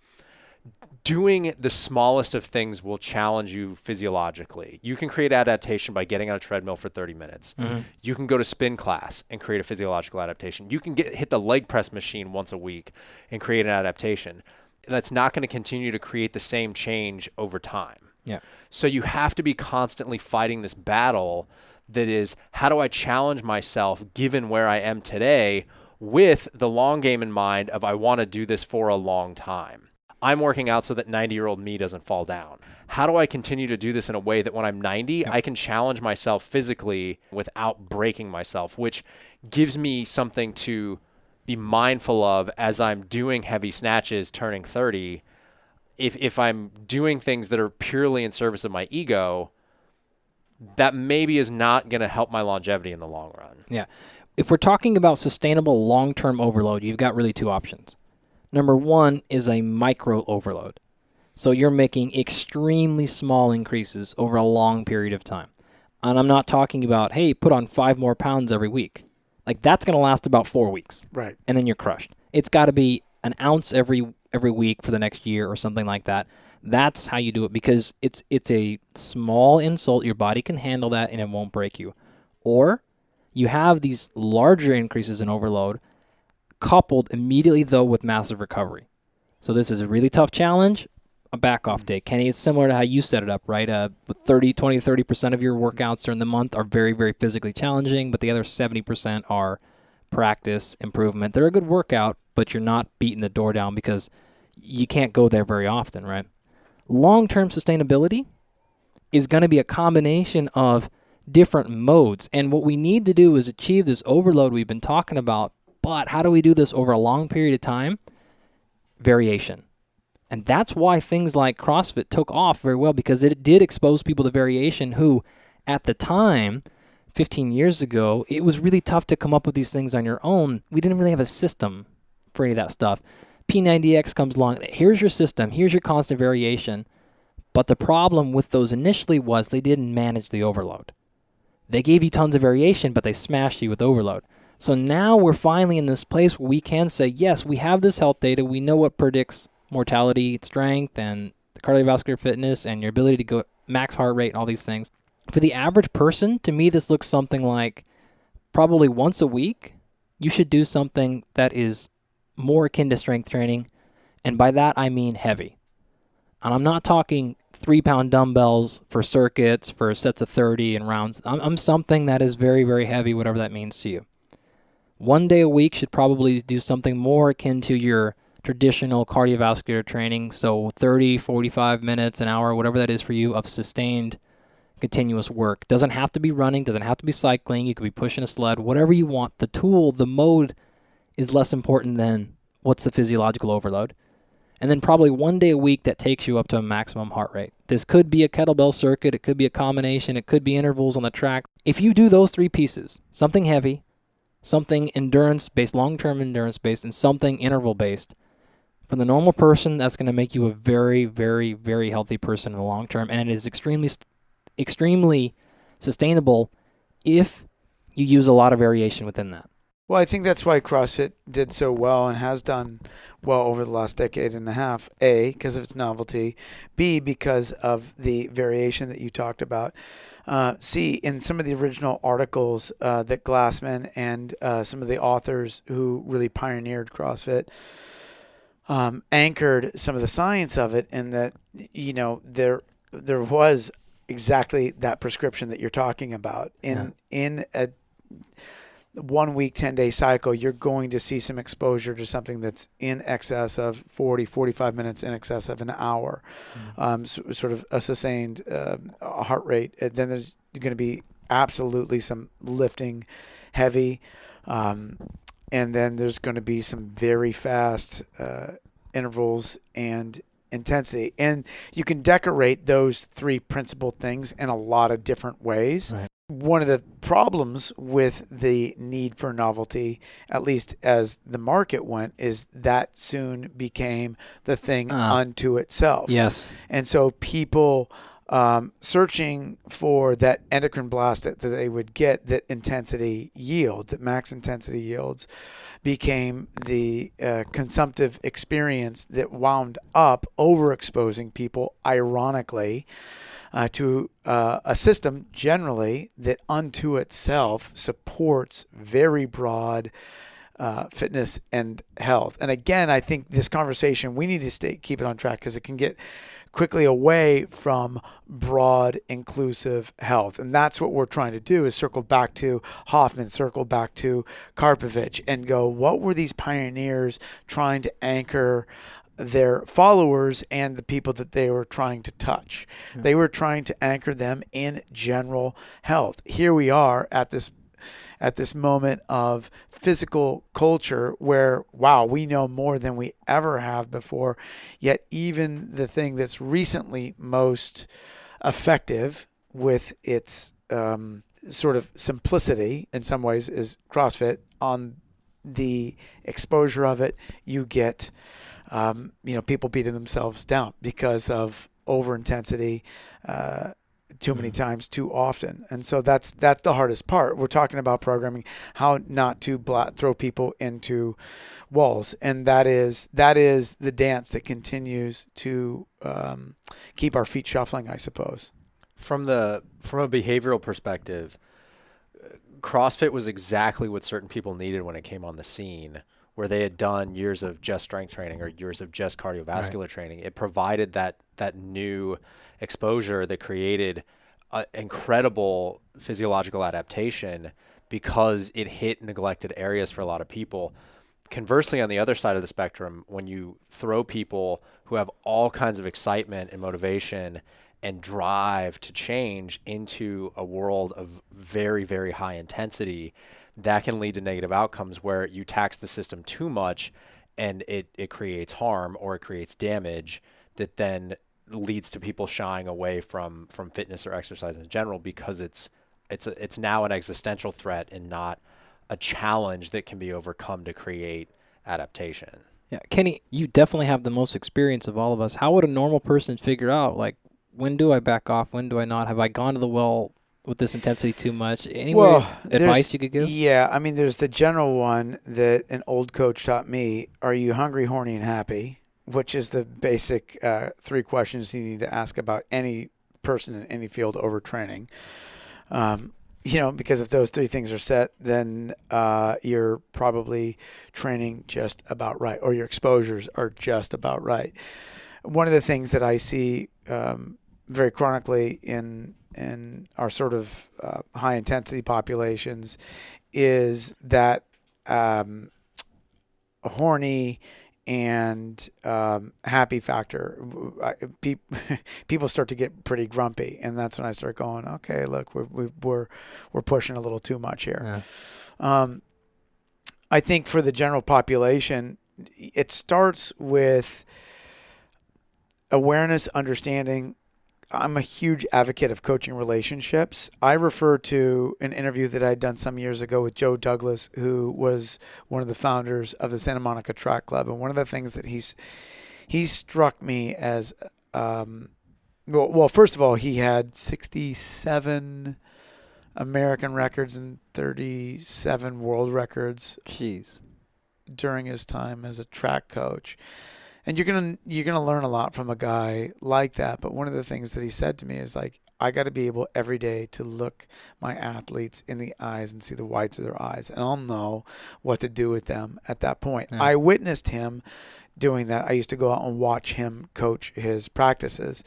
doing the smallest of things will challenge you physiologically. You can create adaptation by getting on a treadmill for 30 minutes. You can go to spin class and create a physiological adaptation. You can hit the leg press machine once a week and create an adaptation. That's not going to continue to create the same change over time. Yeah. So you have to be constantly fighting this battle that is, how do I challenge myself given where I am today with the long game in mind of I want to do this for a long time. I'm working out so that 90-year-old me doesn't fall down. How do I continue to do this in a way that when I'm 90, I can challenge myself physically without breaking myself, which gives me something to be mindful of as I'm doing heavy snatches turning 30. If I'm doing things that are purely in service of my ego, that maybe is not going to help my longevity in the long run. Yeah. If we're talking about sustainable long-term overload, you've got really two options. Number one is a micro overload. So you're making extremely small increases over a long period of time. And I'm not talking about, hey, put on 5 more pounds every week. Like, that's going to last about 4 weeks. Right. And then you're crushed. It's got to be an ounce every week for the next year or something like that. That's how you do it, because it's a small insult. Your body can handle that and it won't break you. Or you have these larger increases in overload coupled immediately, though, with massive recovery. So this is a really tough challenge, a back-off day. Kenny, it's similar to how you set it up, right? 30% of your workouts during the month are very, very physically challenging, but the other 70% are practice, improvement. They're a good workout, but you're not beating the door down because you can't go there very often, right? Long-term sustainability is going to be a combination of different modes, and what we need to do is achieve this overload we've been talking about. But how do we do this over a long period of time? Variation. And that's why things like CrossFit took off very well, because it did expose people to variation who, at the time, 15 years ago, it was really tough to come up with these things on your own. We didn't really have a system for any of that stuff. P90X comes along. Here's your system. Here's your constant variation. But the problem with those initially was they didn't manage the overload. They gave you tons of variation, but they smashed you with overload. So now we're finally in this place where we can say, yes, we have this health data. We know what predicts mortality, strength, and cardiovascular fitness, and your ability to go max heart rate, and all these things. For the average person, to me, this looks something like probably once a week, you should do something that is more akin to strength training. And by that, I mean heavy. And I'm not talking 3-pound dumbbells for circuits, for sets of 30 and rounds. I'm something that is very, very heavy, whatever that means to you. 1 day a week should probably do something more akin to your traditional cardiovascular training. So 30, 45 minutes, an hour, whatever that is for you, of sustained continuous work. Doesn't have to be running, doesn't have to be cycling. You could be pushing a sled, whatever you want. The tool, the mode is less important than what's the physiological overload. And then probably 1 day a week that takes you up to a maximum heart rate. This could be a kettlebell circuit. It could be a combination. It could be intervals on the track. If you do those 3 pieces, something heavy, something endurance-based, long-term endurance-based, and something interval-based, for the normal person, that's going to make you a very, very, very healthy person in the long term. And it is extremely sustainable if you use a lot of variation within that. Well, I think that's why CrossFit did so well and has done well over the last decade and a half. A, because of its novelty. B, because of the variation that you talked about. C, in some of the original articles that Glassman and some of the authors who really pioneered CrossFit anchored some of the science of it, and that, you know, there was exactly that prescription that you're talking about. In a 1 week, 10-day cycle, you're going to see some exposure to something that's in excess of 40, 45 minutes, in excess of an hour, sort of a sustained heart rate. And then there's going to be absolutely some lifting heavy, and then there's going to be some very fast intervals and intensity. And you can decorate those 3 principal things in a lot of different ways. Right. one of the problems with the need for novelty, at least as the market went, is that soon became the thing unto itself. Yes. And so people searching for that endocrine blast that they would get, that intensity yields, that max intensity yields, became the consumptive experience that wound up overexposing people, ironically, to a system generally that unto itself supports very broad fitness and health. And again, I think this conversation, we need to keep it on track because it can get quickly away from broad, inclusive health. And that's what we're trying to do, is circle back to Hoffman, circle back to Karpovich, and go, what were these pioneers trying to anchor their followers and the people that they were trying to touch? They were trying to anchor them in general health. Here we are at this moment of physical culture where, wow, we know more than we ever have before, yet even the thing that's recently most effective with its sort of simplicity in some ways is CrossFit. On the exposure of it, you get people beating themselves down because of over-intensity too many times, too often. And so that's the hardest part. We're talking about programming, how not to throw people into walls. And that is the dance that continues to keep our feet shuffling, I suppose. From a behavioral perspective, CrossFit was exactly what certain people needed when it came on the scene, where they had done years of just strength training or years of just cardiovascular training. It provided that new exposure that created incredible physiological adaptation because it hit neglected areas for a lot of people. Conversely, on the other side of the spectrum, when you throw people who have all kinds of excitement and motivation and drive to change into a world of very, very high intensity, that can lead to negative outcomes where you tax the system too much and it creates harm or it creates damage that then leads to people shying away from fitness or exercise in general because it's now an existential threat and not a challenge that can be overcome to create adaptation. Yeah, Kenny, you definitely have the most experience of all of us. How would a normal person figure out, like, when do I back off? When do I not? Have I gone to the well with this intensity too much? Any advice you could give? Yeah, I mean, there's the general one that an old coach taught me. Are you hungry, horny, and happy? Which is the basic 3 questions you need to ask about any person in any field overtraining. Because if those 3 things are set, then you're probably training just about right, or your exposures are just about right. One of the things that I see very chronically in our sort of high intensity populations is that horny and happy factor. People start to get pretty grumpy, and that's when I start going, okay, look, we're pushing a little too much here. Yeah. I think for the general population, it starts with awareness, understanding. I'm a huge advocate of coaching relationships. I refer to an interview that I'd done some years ago with Joe Douglas, who was one of the founders of the Santa Monica Track Club. And one of the things that he struck me as, well, first of all, he had 67 American records and 37 world records. Jeez. During his time as a track coach. And you're gonna learn a lot from a guy like that. But one of the things that he said to me is, like, I got to be able every day to look my athletes in the eyes and see the whites of their eyes, and I'll know what to do with them at that point. Yeah. I witnessed him doing that. I used to go out and watch him coach his practices,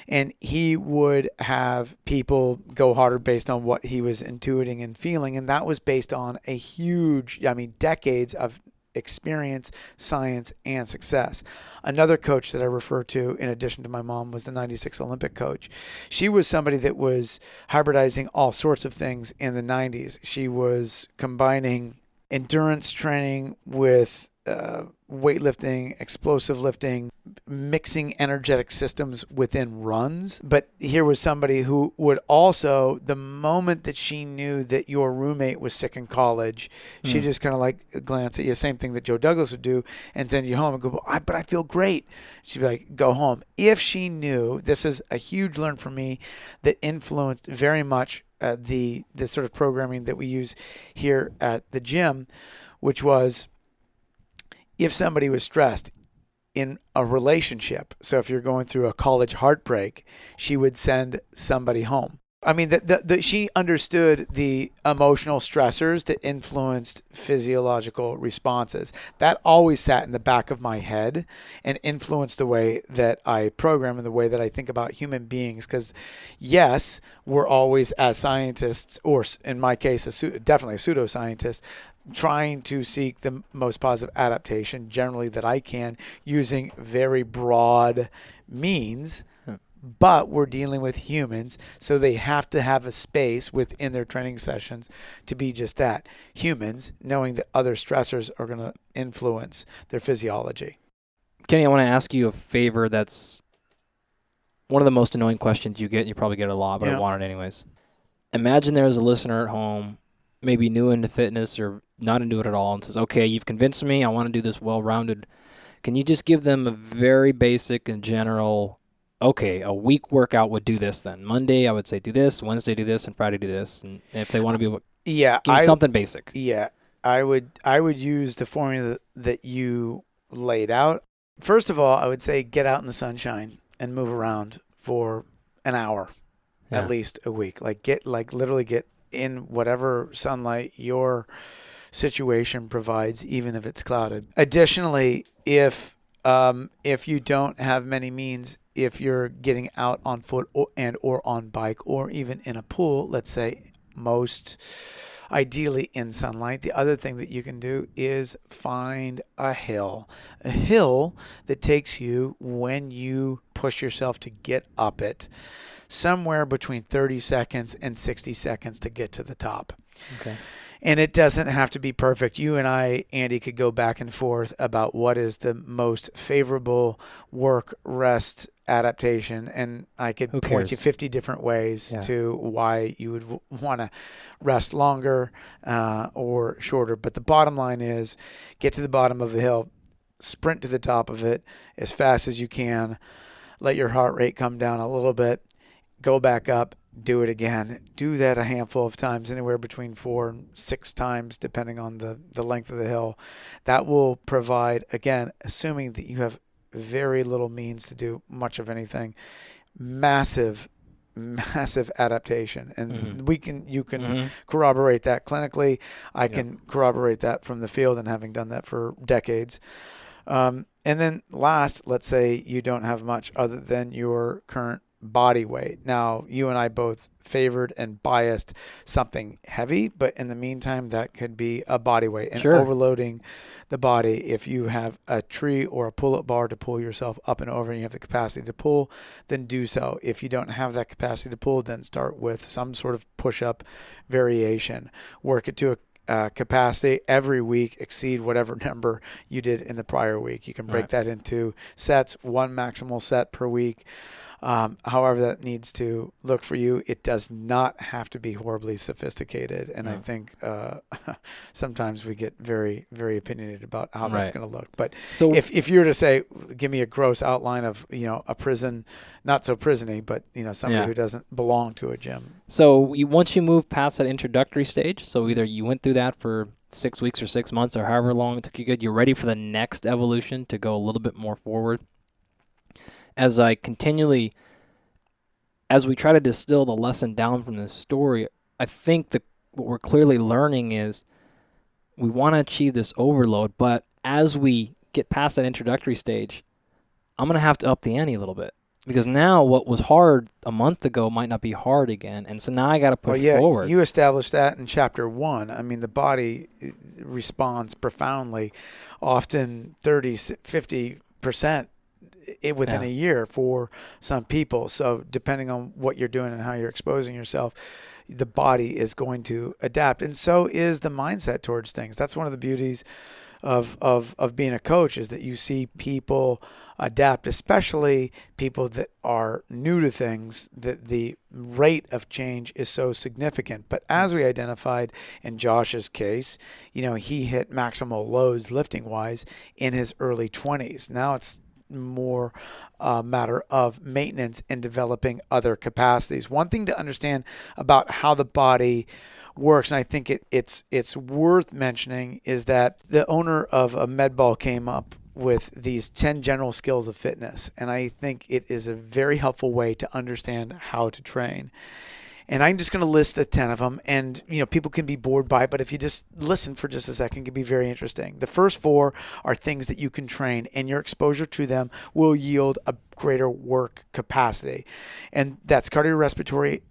and he would have people go harder based on what he was intuiting and feeling, and that was based on a huge, decades of experience, science, and success. Another coach that I refer to, in addition to my mom, was the 96 Olympic coach. She was somebody that was hybridizing all sorts of things in the 90s. She was combining endurance training with weightlifting, explosive lifting, mixing energetic systems within runs. But here was somebody who would also, the moment that she knew that your roommate was sick in college, she just kind of like glance at you, same thing that Joe Douglas would do, and send you home and go, but I feel great. She'd be like, go home. If she knew, this is a huge learn for me that influenced very much the sort of programming that we use here at the gym, which was if somebody was stressed in a relationship, so if you're going through a college heartbreak, she would send somebody home. I mean, she understood the emotional stressors that influenced physiological responses. That always sat in the back of my head and influenced the way that I program and the way that I think about human beings. Because, yes, we're always, as scientists, or in my case, definitely a pseudoscientist, trying to seek the most positive adaptation generally that I can using very broad means. But we're dealing with humans, so they have to have a space within their training sessions to be just that, humans, knowing that other stressors are going to influence their physiology. Kenny, I want to ask you a favor that's one of the most annoying questions you get, and you probably get it a lot, but I want it anyways. Imagine there's a listener at home, maybe new into fitness or not into it at all, and says, okay, you've convinced me, I want to do this well-rounded. Can you just give them a very basic and general, okay, a week workout would do this then. Monday, I would say do this. Wednesday, do this. And Friday, do this. And if they want to be, give me something basic. Yeah, I would use the formula that you laid out. First of all, I would say get out in the sunshine and move around for an hour, at least a week. Literally get in whatever sunlight your situation provides, even if it's clouded. Additionally, if you don't have many means, if you're getting out on foot or on bike or even in a pool, let's say, most ideally in sunlight, the other thing that you can do is find a hill that takes you, when you push yourself to get up it, somewhere between 30 seconds and 60 seconds to get to the top. Okay. And it doesn't have to be perfect. You and I, Andy, could go back and forth about what is the most favorable work-rest adaptation, and I could point you 50 different ways to why you would want to rest longer or shorter. But the bottom line is get to the bottom of the hill, sprint to the top of it as fast as you can, let your heart rate come down a little bit, go back up, do it again. Do that a handful of times, anywhere between 4 and 6 times, depending on the length of the hill. That will provide, again, assuming that you have very little means to do much of anything, massive adaptation. And you can corroborate that clinically. I can corroborate that from the field and having done that for decades. And then last, let's say you don't have much other than your current body weight. Now, you and I both favored and biased something heavy, but in the meantime, that could be a body weight and overloading the body. If you have a tree or a pull-up bar to pull yourself up and over and you have the capacity to pull, then do so. If you don't have that capacity to pull, then start with some sort of push-up variation. Work it to a capacity every week, exceed whatever number you did in the prior week. You can break that into sets, one maximal set per week. However that needs to look for you. It does not have to be horribly sophisticated. And I think sometimes we get very, very opinionated about how that's going to look. But so if you were to say, give me a gross outline of, a prison, not so prison-y, but, somebody who doesn't belong to a gym. So once you move past that introductory stage, so either you went through that for 6 weeks or 6 months or however long it took you, you're ready for the next evolution to go a little bit more forward. As we try to distill the lesson down from this story, I think that what we're clearly learning is we want to achieve this overload, but as we get past that introductory stage, I'm going to have to up the ante a little bit. Because now what was hard a month ago might not be hard again, and so now I got to push forward. You established that in Chapter 1. I mean, the body responds profoundly, often 30, 50% within a year for some people. So depending on what you're doing and how you're exposing yourself, the body is going to adapt. And so is the mindset towards things. That's one of the beauties of being a coach is that you see people adapt, especially people that are new to things, that the rate of change is so significant. But as we identified in Josh's case, he hit maximal loads lifting wise in his early 20s. Now it's more a matter of maintenance and developing other capacities. One thing to understand about how the body works, and I think it's worth mentioning, is that the owner of a med ball came up with these 10 general skills of fitness, and I think it is a very helpful way to understand how to train. And I'm just going to list the 10 of them, and people can be bored by it, but if you just listen for just a second, it can be very interesting. The first 4 are things that you can train, and your exposure to them will yield a greater work capacity. And that's cardiorespiratory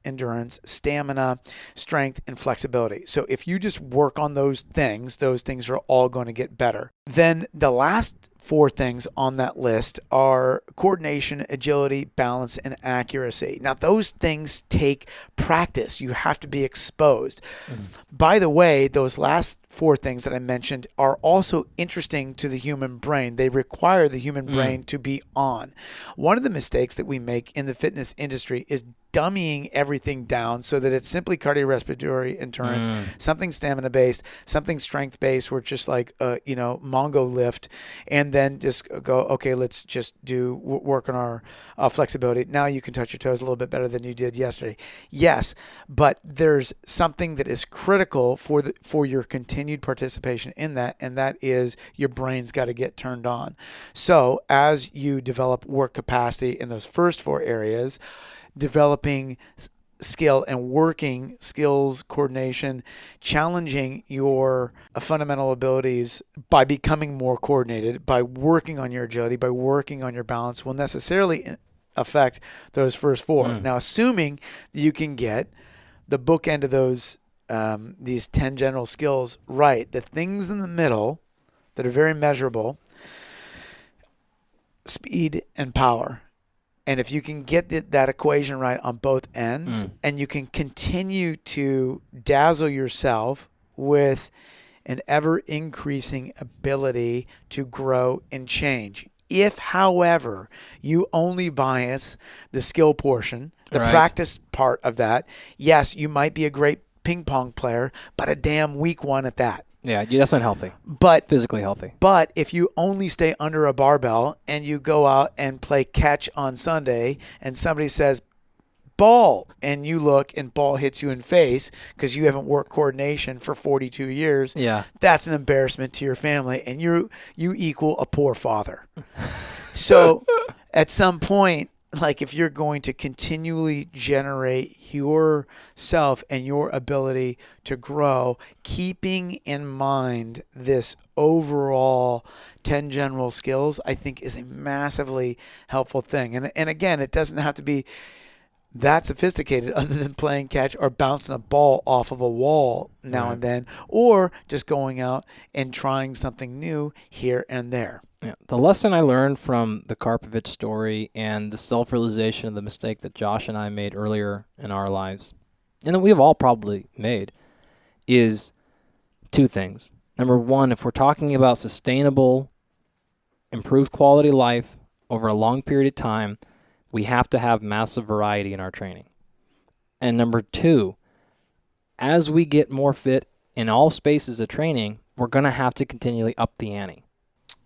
endurance, stamina, strength, and flexibility. So if you just work on those things are all going to get better. Then the last 4 things on that list are coordination, agility, balance, and accuracy. Now, those things take practice. You have to be exposed. By the way, those last 4 things that I mentioned are also interesting to the human brain. They require the human brain to be on. One of the mistakes that we make in the fitness industry is dummying everything down so that it's simply cardiorespiratory endurance, something stamina-based, something strength-based, where it's just like, Mongo lift, and then just go, okay, let's just do work on our flexibility. Now you can touch your toes a little bit better than you did yesterday. Yes, but there's something that is critical for your continued participation in that, and that is your brain's got to get turned on. So as you develop work capacity in those first 4 areas, developing skill and working skills, coordination, challenging your fundamental abilities by becoming more coordinated, by working on your agility, by working on your balance, will necessarily affect those first 4. Now, assuming that you can get the bookend of those these 10 general skills right, the things in the middle that are very measurable, speed and power. And if you can get that equation right on both ends, and you can continue to dazzle yourself with an ever-increasing ability to grow and change. If, however, you only bias the skill portion, the practice part of that, yes, you might be a great ping pong player, but a damn weak one at that. Yeah, that's not healthy. But physically healthy. But if you only stay under a barbell and you go out and play catch on Sunday, and somebody says ball, and you look and ball hits you in face because you haven't worked coordination for 42 years, that's an embarrassment to your family, and you equal a poor father. So at some point, like, if you're going to continually generate yourself and your ability to grow, keeping in mind this overall 10 general skills, I think, is a massively helpful thing. And again, it doesn't have to be that sophisticated other than playing catch or bouncing a ball off of a wall now and then, or just going out and trying something new here and there. Yeah. The lesson I learned from the Karpovich story and the self-realization of the mistake that Josh and I made earlier in our lives, and that we have all probably made, is 2 things. Number 1, if we're talking about sustainable, improved quality of life over a long period of time, we have to have massive variety in our training. And number 2, as we get more fit in all spaces of training, we're going to have to continually up the ante.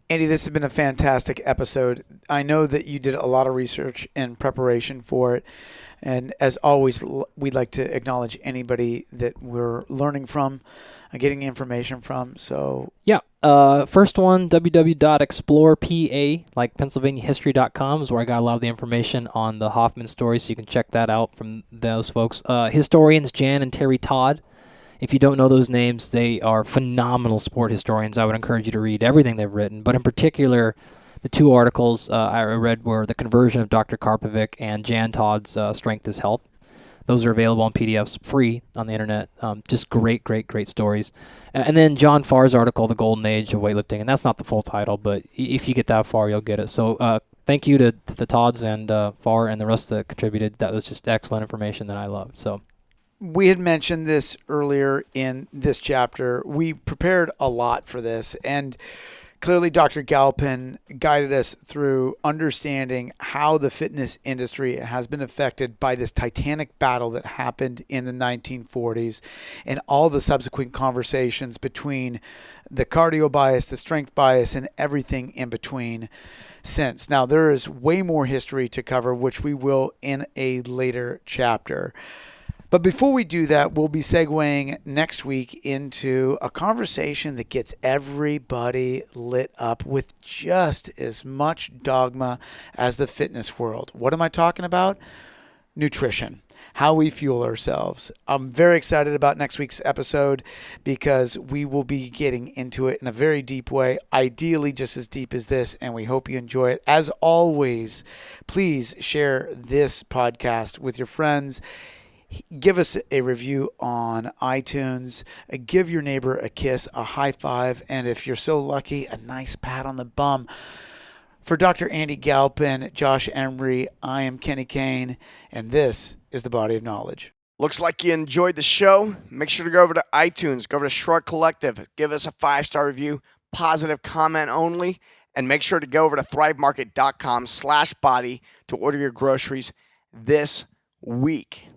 Andy, this has been a fantastic episode. I know that you did a lot of research and preparation for it. And as always, we'd like to acknowledge anybody that we're learning from, getting information from. So first one, www.explorepa, like PennsylvaniaHistory.com, is where I got a lot of the information on the Hoffman story, so you can check that out from those folks. Historians Jan and Terry Todd. If you don't know those names, they are phenomenal sport historians. I would encourage you to read everything they've written, but in particular, the 2 articles I read were The Conversion of Dr. Karpovich and Jan Todd's Strength is Health. Those are available on PDFs free on the internet. Just great, great, great stories. And then John Farr's article, The Golden Age of Weightlifting, and that's not the full title, but if you get that far, you'll get it. So thank you to the Todds and Farr and the rest that contributed. That was just excellent information that I love. So. we had mentioned this earlier in this chapter. We prepared a lot for this, and clearly Dr. Galpin guided us through understanding how the fitness industry has been affected by this titanic battle that happened in the 1940s and all the subsequent conversations between the cardio bias, the strength bias, and everything in between since. Now, there is way more history to cover, which we will in a later chapter. But before we do that, we'll be segueing next week into a conversation that gets everybody lit up with just as much dogma as the fitness world. What am I talking about? Nutrition, how we fuel ourselves. I'm very excited about next week's episode because we will be getting into it in a very deep way, ideally just as deep as this, and we hope you enjoy it. As always, please share this podcast with your friends. Give us a review on iTunes. Give your neighbor a kiss, a high five, and if you're so lucky, a nice pat on the bum. For Dr. Andy Galpin, Josh Emery, I am Kenny Kane, and this is The Body of Knowledge. Looks like you enjoyed the show. Make sure to go over to iTunes, go over to Shrugged Collective, give us a 5-star review, positive comment only, and make sure to go over to thrivemarket.com/body to order your groceries this week.